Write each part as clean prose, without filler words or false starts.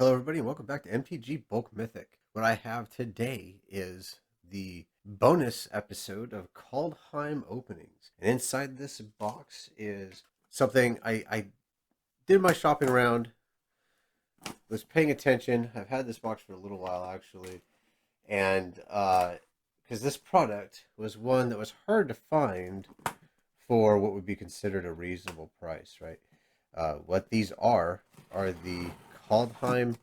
Hello, everybody, and welcome back to MTG Bulk Mythic. What I have today is the bonus episode of Kalheim openings. And inside this box is something I did my shopping around, was paying attention. I've had this box for a little while, actually. And because this product was one that was hard to find for what would be considered a reasonable price, right? What these are the Kaldheim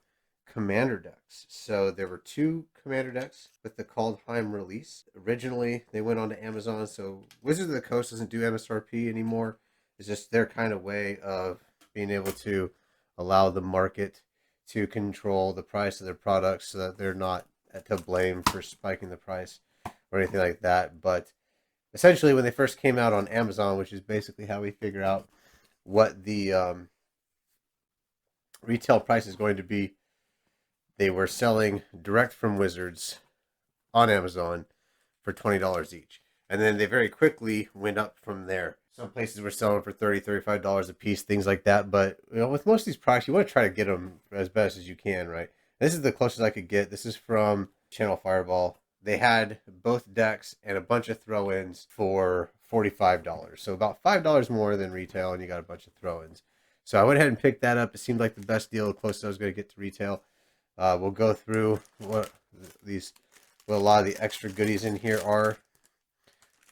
commander decks. So there were two commander decks with the Kaldheim release. Originally, they went on to Amazon, so Wizards of the Coast doesn't do MSRP anymore. It's just their kind of way of being able to allow the market to control the price of their products so that they're not to blame for spiking the price or anything like that. But essentially, when they first came out on Amazon, which is basically how we figure out what the retail price is going to be, they were selling direct from Wizards on Amazon for $20 each. And then they very quickly went up from there. Some places were selling for $30, $35 a piece, things like that. But with most of these products, you want to try to get them as best as you can, right? This is the closest I could get. This is from Channel Fireball. They had both decks and a bunch of throw-ins for $45. So about $5 more than retail, and you got a bunch of throw-ins. So I went ahead and picked that up. It seemed like the best deal, the closest I was going to get to retail. We'll go through what a lot of the extra goodies in here are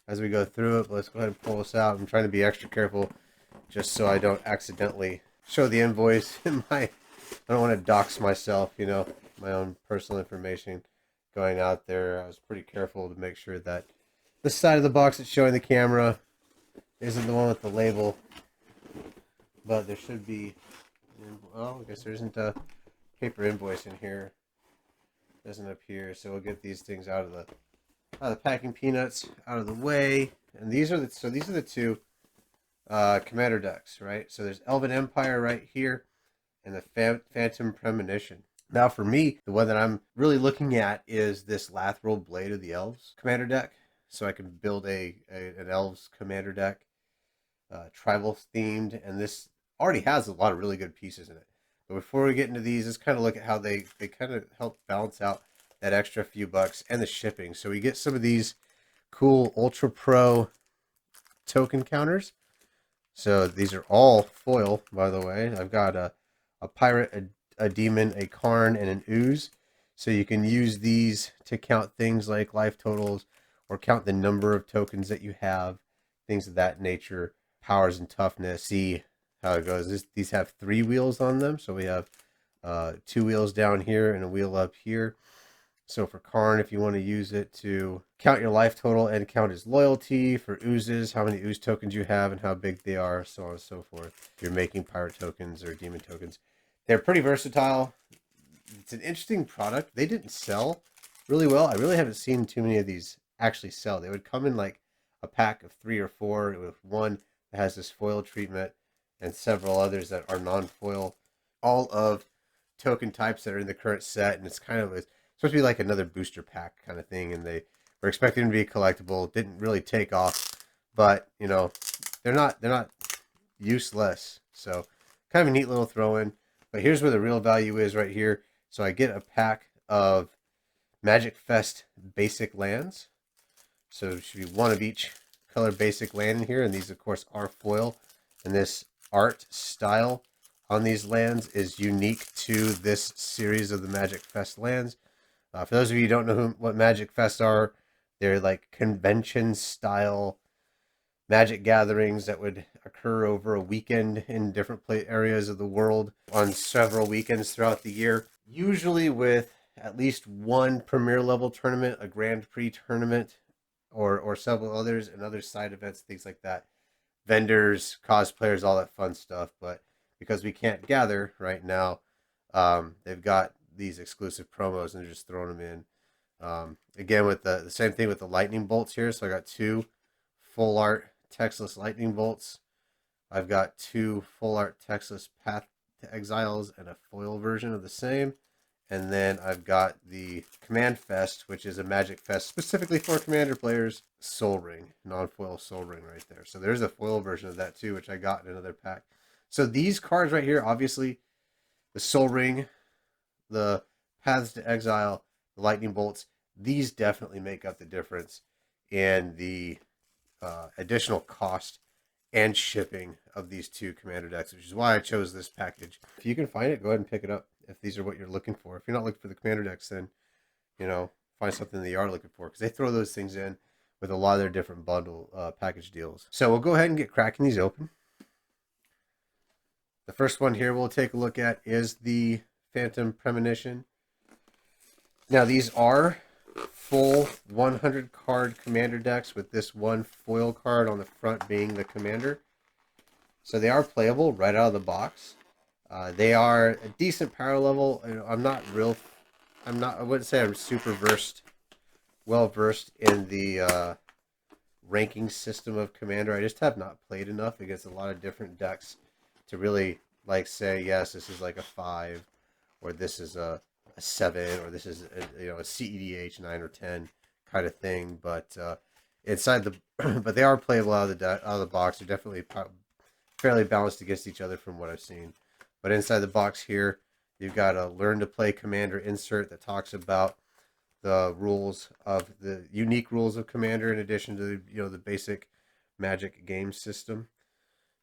as we go through it. But let's go ahead and pull this out. I'm trying to be extra careful just so I don't accidentally show the invoice in I don't want to dox myself, my own personal information going out there. I was pretty careful to make sure that the side of the box that's showing the camera isn't the one with the label. But there should be, well, I guess there isn't a paper invoice in here. Doesn't appear, so we'll get these things out of the packing peanuts out of the way. And these are the two commander decks, right? So there's Elven Empire right here, and the Phantom Premonition. Now for me, the one that I'm really looking at is this Lathral Blade of the Elves commander deck, so I can build an Elves commander deck, tribal themed, and this already has a lot of really good pieces in it. But before we get into these, let's kind of look at how they kind of help balance out that extra few bucks and the shipping. So we get some of these cool Ultra Pro token counters. So these are all foil, by the way. I've got a pirate, a demon, a Karn, and an ooze. So you can use these to count things like life totals or count the number of tokens that you have, things of that nature, powers and toughness. See how it goes. These have 3 wheels on them. So we have 2 wheels down here and a wheel up here. So for Karn, if you want to use it to count your life total and count his loyalty, for oozes, how many ooze tokens you have and how big they are, so on and so forth. If you're making pirate tokens or demon tokens, they're pretty versatile. It's an interesting product. They didn't sell really well. I really haven't seen too many of these actually sell. They would come in like a pack of 3 or 4 with one that has this foil treatment and several others that are non-foil, all of token types that are in the current set, and it's supposed to be like another booster pack kind of thing, and they were expecting to be collectible. Didn't really take off, but they're not useless. So kind of a neat little throw-in. But here's where the real value is right here. So I get a pack of Magic Fest basic lands. So there should be 1 of each color basic land in here, and these of course are foil, and this art style on these lands is unique to this series of the Magic Fest lands. For those of you who don't know what Magic Fest are, they're like convention style magic gatherings that would occur over a weekend in different areas of the world on several weekends throughout the year, usually with at least one premier level tournament, a Grand Prix tournament, or several others, and other side events, things like that. Vendors, cosplayers, all that fun stuff. But because we can't gather right now, they've got these exclusive promos and they're just throwing them in. Again, with the same thing with the lightning bolts here. So I got 2 full art textless lightning bolts. I've got 2 full art textless Path to Exiles and a foil version of the same. And then I've got the Command Fest, which is a Magic Fest specifically for Commander players, Soul Ring, non-foil Soul Ring right there. So there's a foil version of that too, which I got in another pack. So these cards right here, obviously, the Soul Ring the Paths to Exile, the Lightning Bolts, these definitely make up the difference in the additional cost and shipping of these two commander decks, which is why I chose this package. If you can find it, go ahead and pick it up if these are what you're looking for. If you're not looking for the commander decks, then, you know, find something that you are looking for, because they throw those things in with a lot of their different bundle package deals. So we'll go ahead and get cracking these open. The first one here we'll take a look at is the Phantom Premonition. Now these are full 100 card commander decks with this one foil card on the front being the commander. So they are playable right out of the box. They are a decent power level. I wouldn't say I'm super well versed in the ranking system of commander. I just have not played enough against a lot of different decks to really like say, yes, this is like a 5, or this is a 7, or this is a CEDH 9 or 10 kind of thing. But inside the but they are playable out of the box. They're definitely fairly balanced against each other from what I've seen. But inside the box here, you've got a learn to play commander insert that talks about the rules of the unique rules of commander, in addition to the basic Magic game system.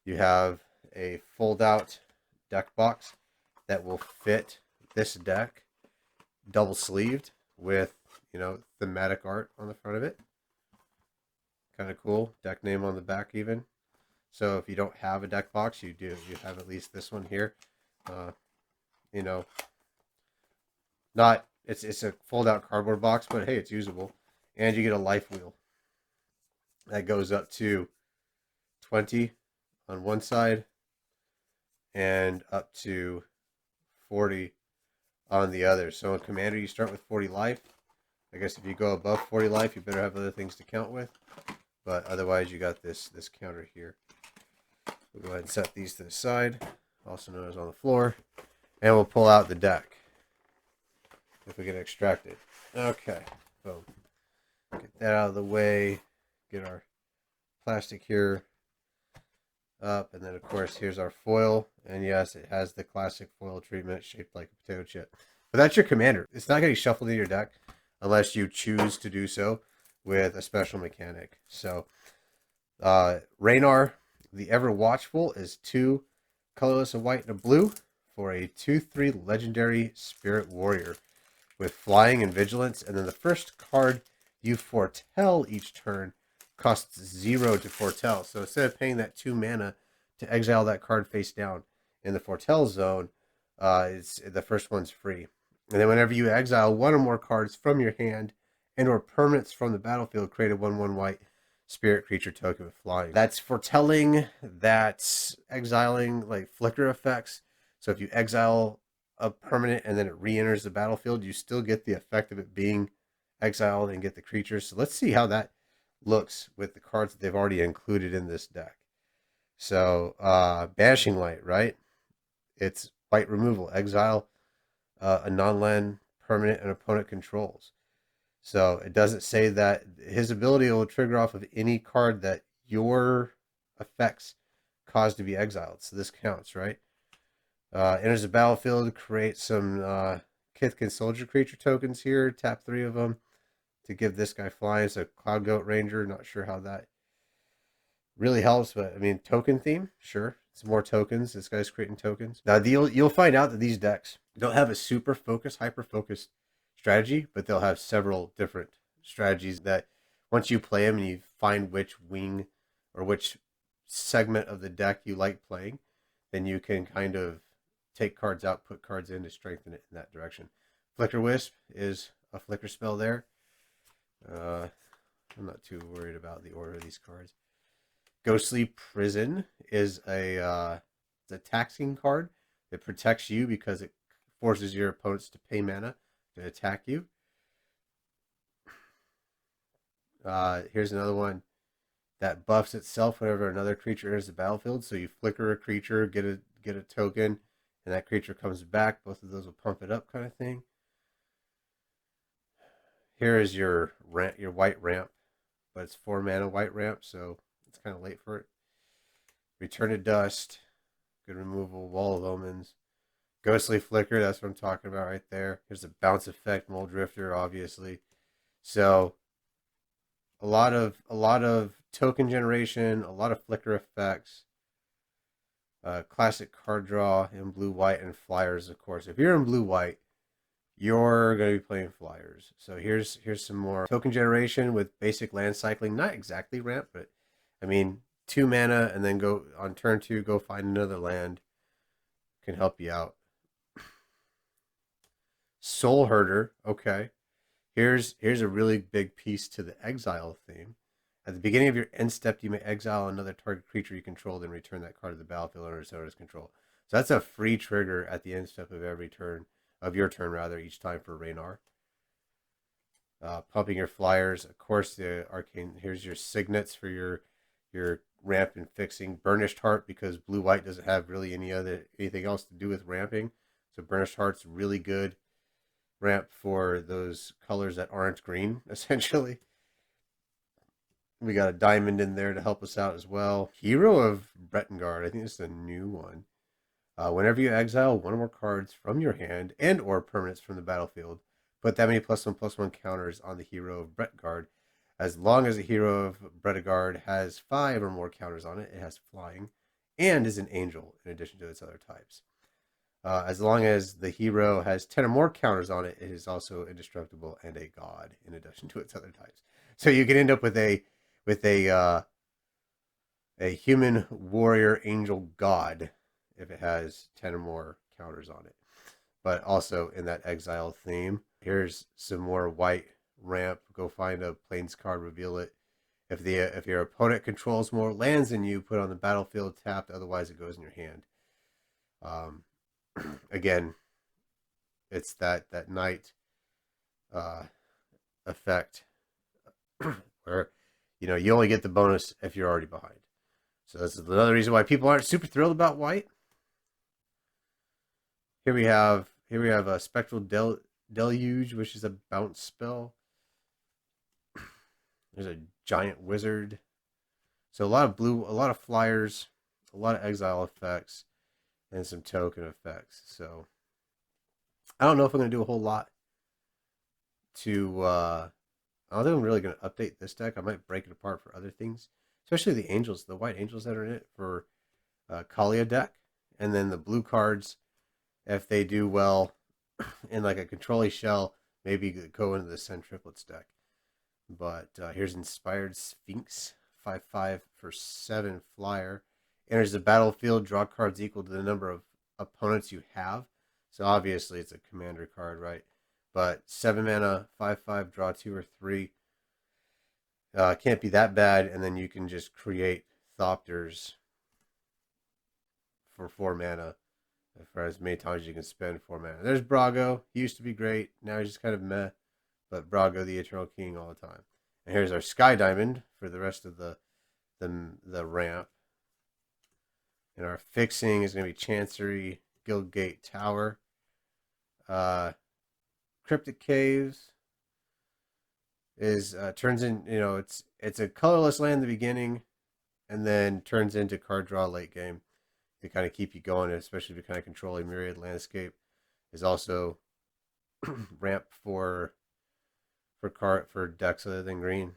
You have a fold out deck box that will fit this deck, double sleeved with thematic art on the front of it. Kind of cool. Deck name on the back even. So if you don't have a deck box, you have at least this one here. Not it's a fold out cardboard box, but hey, it's usable. And you get a life wheel that goes up to 20 on one side and up to 40 on the other. So in Commander, you start with 40 life. I guess if you go above 40 life, you better have other things to count with. But otherwise, you got this counter here. We'll go ahead and set these to the side, also known as on the floor, and we'll pull out the deck if we can extract it. Okay, boom. Get that out of the way. Get our plastic here up, and then of course here's our foil. And yes, it has the classic foil treatment, shaped like a potato chip. But that's your commander. It's not getting shuffled in your deck unless you choose to do so with a special mechanic. So Raynar, the Ever Watchful, is 2 colorless, a white and a blue, for a 2/3 legendary spirit warrior with flying and vigilance. And then the first card you foretell each turn costs 0 to foretell. So instead of paying that 2 mana to exile that card face down in the foretell zone, the first one's free. And then whenever you exile one or more cards from your hand and or permanents from the battlefield, create a 1/1 white spirit creature token with flying. That's foretelling. That's exiling like flicker effects. So if you exile a permanent and then it re-enters the battlefield, you still get the effect of it being exiled and get the creatures. So let's see how that looks with the cards that they've already included in this deck. So Banishing Light, right? It's white removal. Exile a non-land permanent an opponent controls. So it doesn't say that his ability will trigger off of any card that your effects cause to be exiled. So this counts, right? Enters the battlefield, create some Kithkin Soldier creature tokens here. Tap 3 of them to give this guy flying. It's a Cloud Goat Ranger. Not sure how that really helps, but I mean, token theme, sure. Some more tokens. This guy's creating tokens. Now, you'll find out that these decks don't have a super focused, hyper focused strategy, but they'll have several different strategies that once you play them and you find which wing or which segment of the deck you like playing, then you can kind of take cards out, put cards in to strengthen it in that direction. Flicker Wisp is a flicker spell there. I'm not too worried about the order of these cards. Ghostly Prison is it's a taxing card that protects you because it forces your opponents to pay mana to attack you. Here's another one that buffs itself whenever another creature enters the battlefield. So you flicker a creature, get a token, and that creature comes back. Both of those will pump it up, kind of thing. Here is your white ramp, but it's 4 mana white ramp, so it's kind of late for it. Return to Dust, good removal. Wall of Omens, Ghostly Flicker, that's what I'm talking about right there. There's a bounce effect, Mole Drifter, obviously. So a lot of token generation, a lot of flicker effects, classic card draw in blue white, and flyers, of course. If you're in blue white, you're going to be playing flyers. So here's some more token generation with basic land cycling. Not exactly ramp, but I mean 2 mana and then go on turn 2, go find another land can help you out. Soul Herder, okay. Here's a really big piece to the exile theme. At the beginning of your end step, you may exile another target creature you control, then return that card to the battlefield under its owner's control. So that's a free trigger at the end step of every turn, of your turn rather, each time for Raynar. Pumping your flyers, of course. The arcane. Here's your signets for your ramp and fixing. Burnished Heart, because blue white doesn't have really anything else to do with ramping. So Burnished Heart's really good ramp for those colors that aren't green, essentially. We got a diamond in there to help us out as well. Hero of Bretengard. I think this is a new one. Whenever you exile one or more cards from your hand and or permanents from the battlefield, put that many +1/+1 counters on the Hero of Bretengard. As long as the Hero of Bretengard has 5 or more counters on it, it has flying and is an angel in addition to its other types. As long as the hero has 10 or more counters on it, it is also indestructible and a god in addition to its other types. So you can end up with a human warrior angel god if it has 10 or more counters on it. But also in that exile theme, here's some more white ramp. Go find a plains card, reveal it. If your opponent controls more lands than you, put it on the battlefield tapped. Otherwise, it goes in your hand. Again, it's that night effect where you only get the bonus if you're already behind. So this is another reason why people aren't super thrilled about white. Here we have a Spectral Deluge, which is a bounce spell. There's a giant wizard. So a lot of blue, a lot of flyers, a lot of exile effects, and some token effects. So I don't know if I'm going to do a whole lot to... I don't think I'm really going to update this deck. I might break it apart for other things. Especially the angels, the white angels that are in it for Kalia deck. And then the blue cards, if they do well in like a control shell, maybe go into the Send Triplets deck. But here's Inspired Sphinx, 5/5 for 7 flyer. Enters the battlefield, draw cards equal to the number of opponents you have. So obviously it's a commander card, right? But 7 mana, 5/5, draw 2 or 3. Can't be that bad. And then you can just create Thopters for 4 mana for as many times as you can spend 4 mana. There's Brago. He used to be great. Now he's just kind of meh. But Brago, the Eternal King, all the time. And here's our Sky Diamond for the rest of the ramp. And our fixing is going to be Chancery, Guildgate Tower, Cryptic Caves is turns in, it's a colorless land in the beginning, and then turns into card draw late game to kind of keep you going, especially if you're kind of controlling Myriad Landscape. Is also ramp for decks other than green.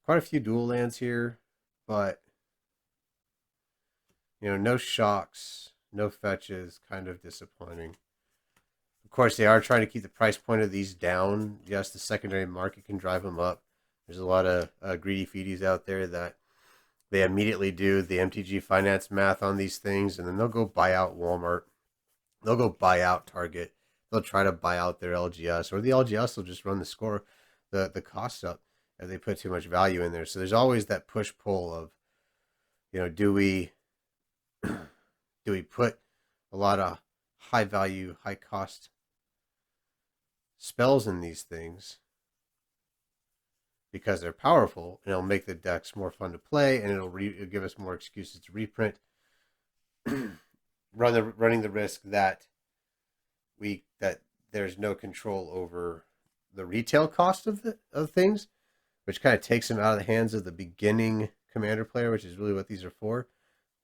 Quite a few dual lands here, but no shocks, no fetches, kind of disappointing. Of course, they are trying to keep the price point of these down. Yes, the secondary market can drive them up. There's a lot of greedy feedies out there that they immediately do the MTG finance math on these things, and then they'll go buy out Walmart. They'll go buy out Target. They'll try to buy out their LGS, or the LGS will just run the cost up if they put too much value in there. So there's always that push-pull of, do we put a lot of high-value, high-cost spells in these things because they're powerful, and it'll make the decks more fun to play, and it'll give us more excuses to reprint, running the risk that there's no control over the retail cost of things, which kind of takes them out of the hands of the beginning commander player, which is really what these are for.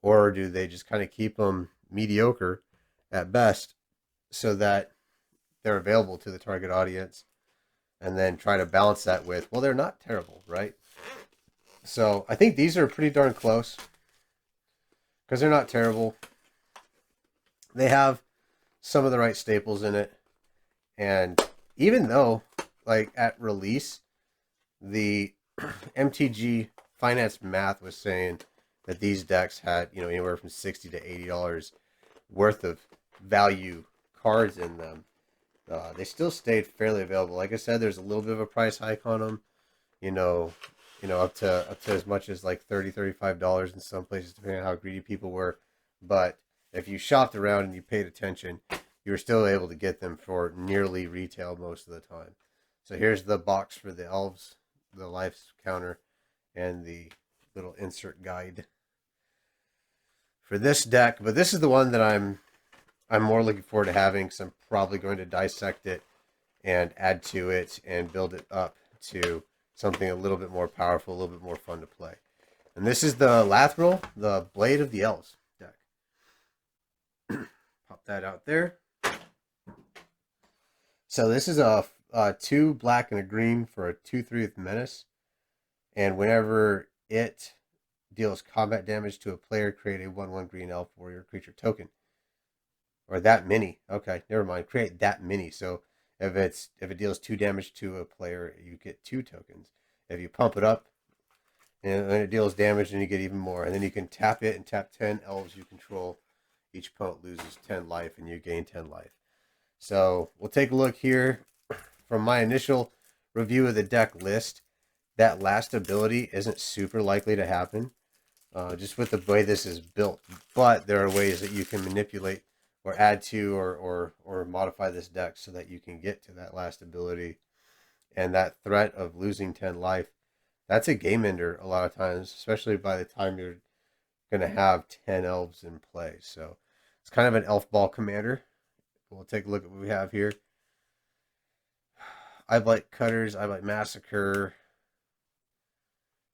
Or do they just kind of keep them mediocre at best, so that they're available to the target audience, and then try to balance that with, well, they're not terrible, right? So I think these are pretty darn close because they're not terrible. They have some of the right staples in it, and even though, like, at release, the MTG Finance Math was saying that these decks had, anywhere from $60 to $80 worth of value cards in them. They still stayed fairly available. Like I said, there's a little bit of a price hike on them. Up to as much as like $30-$35 in some places, depending on how greedy people were. But if you shopped around and you paid attention, you were still able to get them for nearly retail most of the time. So here's the box for the Elves, the life counter, and the little insert guide for this deck. But this is the one that I'm more looking forward to having, because I'm probably going to dissect it and add to it and build it up to something a little bit more powerful, a little bit more fun to play. And this is the Lathral, the Blade of the Elves deck. Pop that out there. So this is a 2 black and a green for a 2/3 with menace. And whenever it deals combat damage to a player, create a 1/1 green elf warrior creature token. Or that many. Okay, never mind. Create that many. So if it deals 2 damage to a player, you get 2 tokens. If you pump it up, and it deals damage, then you get even more. And then you can tap it and tap 10 elves you control. Each opponent loses 10 life, and you gain 10 life. So we'll take a look here. From my initial review of the deck list, that last ability isn't super likely to happen, just with the way this is built. But there are ways that you can manipulate or add to or modify this deck so that you can get to that last ability. And that threat of losing 10 life, that's a game ender a lot of times, especially by the time you're going to have 10 elves in play. So it's kind of an elf ball commander. We'll take a look at what we have here. I like Cutters. I like Massacre.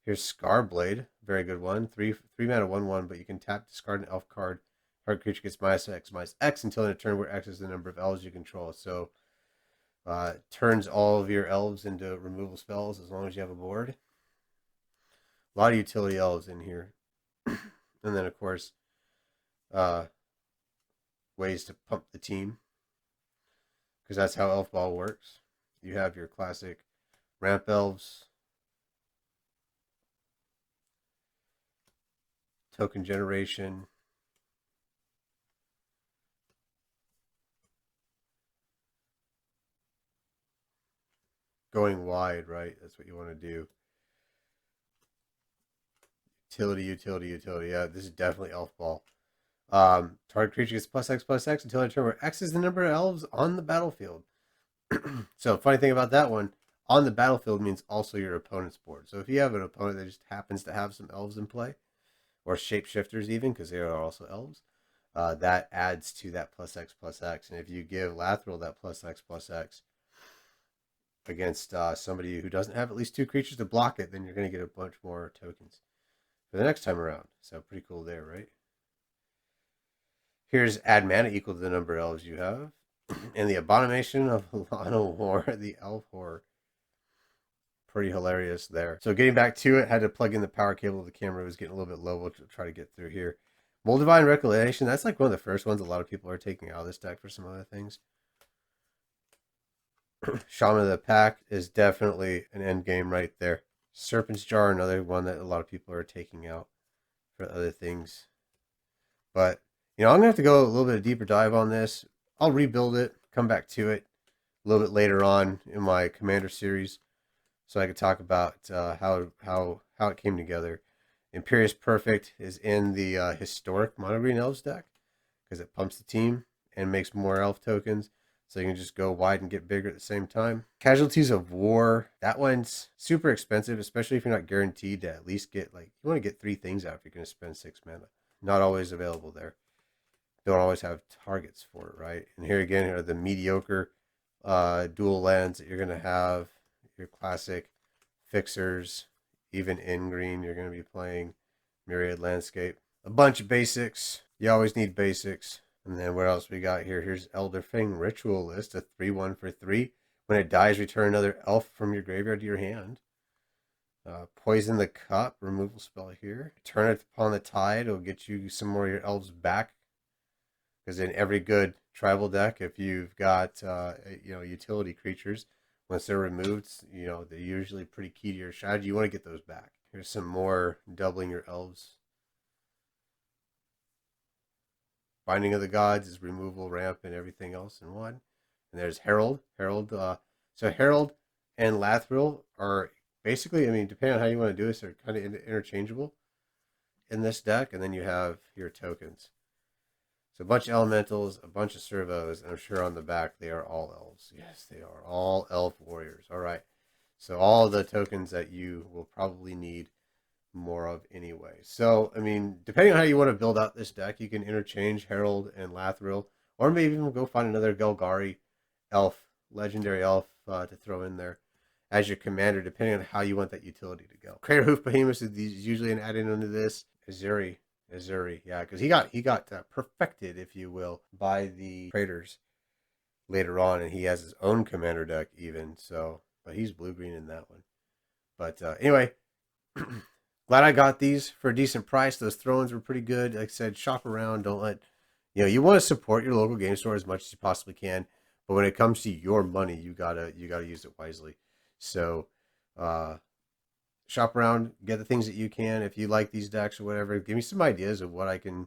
Here's Scarblade. Very good one. 3 mana 1/1, but you can tap, discard an elf card. Target creature gets -X until in a turn where X is the number of elves you control. So turns all of your elves into removal spells as long as you have a board. A lot of utility elves in here. And then, of course, ways to pump the team, because that's how Elf Ball works. You have your classic ramp elves, token generation, going wide, right? That's what you want to do. Utility. Yeah, this is definitely Elf Ball. Target creature gets +X until a turn where X is the number of elves on the battlefield. So, funny thing about that one, on the battlefield means also your opponent's board. So if you have an opponent that just happens to have some elves in play, or shapeshifters even, because they are also elves, that adds to that +X. And if you give Lathral that +X against somebody who doesn't have at least 2 creatures to block it, then you're going to get a bunch more tokens for the next time around. So pretty cool there, right? Here's add mana equal to the number of elves you have. And the Abomination of Lana War, the Elf Horror. Pretty hilarious there. So getting back to it, had to plug in the power cable. The camera was getting a little bit low. We'll try to get through here. Moldavine Recollection, that's like one of the first ones a lot of people are taking out of this deck for some other things. Shaman of the Pack is definitely an end game right there. Serpent's Jar, another one that a lot of people are taking out for other things. But, I'm going to have to go a little bit of deeper dive on this. I'll rebuild it, come back to it a little bit later on in my Commander series, so I could talk about how it came together. Imperious Perfect is in the historic Mono Green Elves deck, because it pumps the team and makes more elf tokens, so you can just go wide and get bigger at the same time. Casualties of War, that one's super expensive, especially if you're not guaranteed to at least get, you want to get 3 things out if you're going to spend 6 mana. Not always available there. Don't always have targets for it, right? And here again are the mediocre dual lands that you're going to have. Your classic fixers, even in green, you're going to be playing Myriad Landscape. A bunch of basics. You always need basics. And then what else we got here? Here's Elderfing Ritual list, a 3/1 for 3. When it dies, return another elf from your graveyard to your hand. Poison the Cup, removal spell here. Turn it upon the tide, it'll get you some more of your elves back. Because in every good tribal deck, if you've got utility creatures, once they're removed, they're usually pretty key to your strategy. You want to get those back. Here's some more doubling your elves. Binding of the Gods is removal, ramp, and everything else in one. And there's Herald. So Herald and Lathral are basically, depending on how you want to do this, they're kind of interchangeable in this deck. And then you have your tokens. So a bunch of elementals, a bunch of servos, and I'm sure on the back they are all elves. Yes, they are all elf warriors. All right. So all the tokens that you will probably need more of anyway. So, depending on how you want to build out this deck, you can interchange Herald and Lathral, or maybe even go find another Golgari elf, legendary elf to throw in there as your commander, depending on how you want that utility to go. Crater Hoof Behemoth is usually an add-in onto this. Azuri, yeah, because he got perfected, if you will, by the Craters later on, and he has his own commander deck even. So, but he's blue-green in that one. But anyway, glad I got these for a decent price. Those throw-ins were pretty good. Like I said, shop around. Don't let you want to support your local game store as much as you possibly can. But when it comes to your money, you gotta use it wisely. So, shop around, get the things that you can. If you like these decks or whatever, give me some ideas of what I can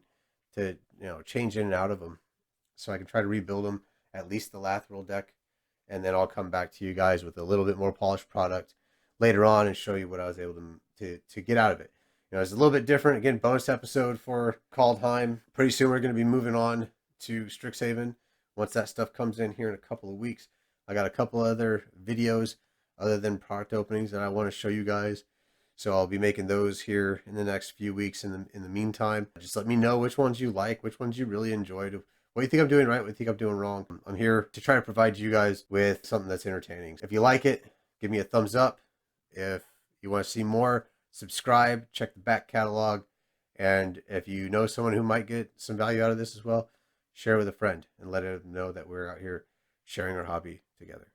change in and out of them, so I can try to rebuild them, at least the Lathral deck, and then I'll come back to you guys with a little bit more polished product later on and show you what I was able to get out of it. It's a little bit different. Again, bonus episode for Kalheim. Pretty soon we're going to be moving on to Strixhaven once that stuff comes in here in a couple of weeks. I got a couple other videos other than product openings that I want to show you guys. So I'll be making those here in the next few weeks. In the meantime, just let me know which ones you like, which ones you really enjoyed, what you think I'm doing right, what you think I'm doing wrong. I'm here to try to provide you guys with something that's entertaining. If you like it, give me a thumbs up. If you want to see more, subscribe, check the back catalog. And if you know someone who might get some value out of this as well, share with a friend and let them know that we're out here sharing our hobby together.